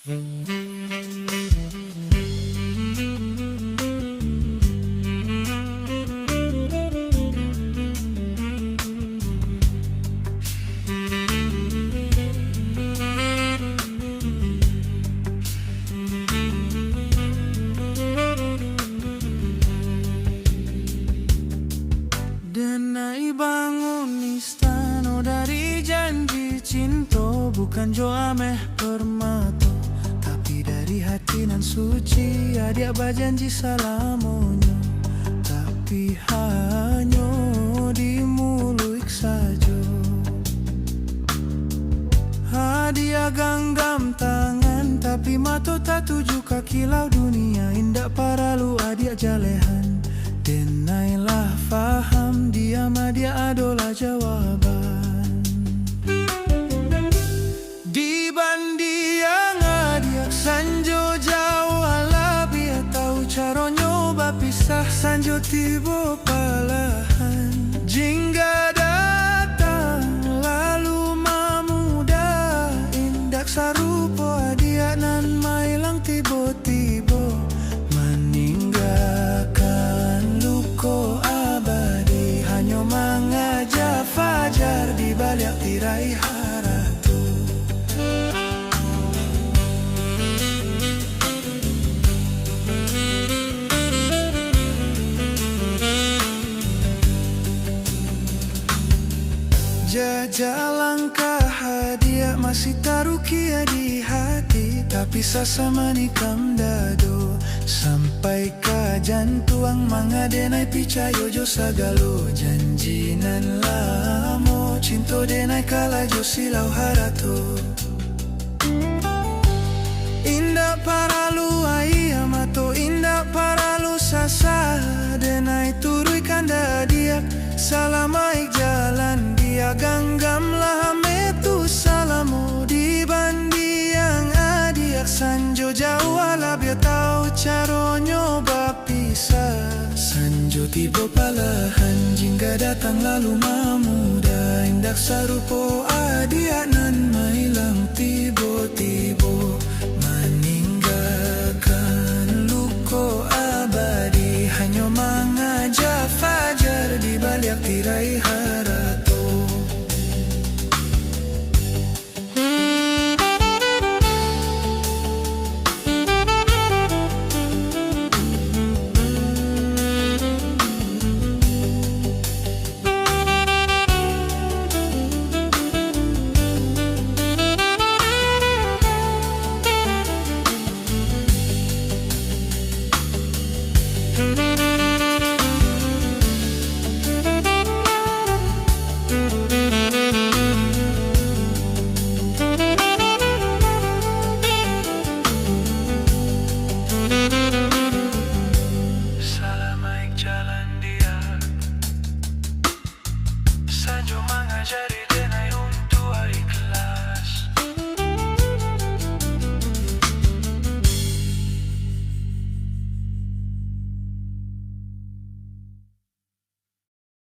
Denai bangun istana dari janji cinta, bukan jo ameh permato, tapi dari hati nan suci. Adia berjanji salamonyo, tapi hanya di mulut saja. Dia genggam tangan, tapi mata tak tuju ke kilau dunia. Indak paralu adia jalehan, denailah faham dia mah dia adalah jawaban. Di bandiang adia sanjo jauh ala biar tahu cara nyoba pisah. Sanjo tiba palahan jingga datang lalu mamuda. Indak sarupa adia nan mailang tiba-tiba meninggalkan luko abadi. Hanya mengajak fajar di balik tirai haratu. Jajak langkah hadiah masih tarukia di hati, tapi sasama nikam dado sampai ke jantuang mangadenai picayo jo sagalo janji nan lamo. Cinto denai kala jo silau harato. Indah paralu ayah mato, indah paralu sasa. Denai turui kanda diak salamaik jalan. Dia ganggamlah metu salamo di bandiang adiak. Sanjo jauh ala biar tahu cara nyoba pisah. Sanjo tiba palahan jingga datang lalu mamuda. Indak sarupo adiak nan mailang tiba-tiba.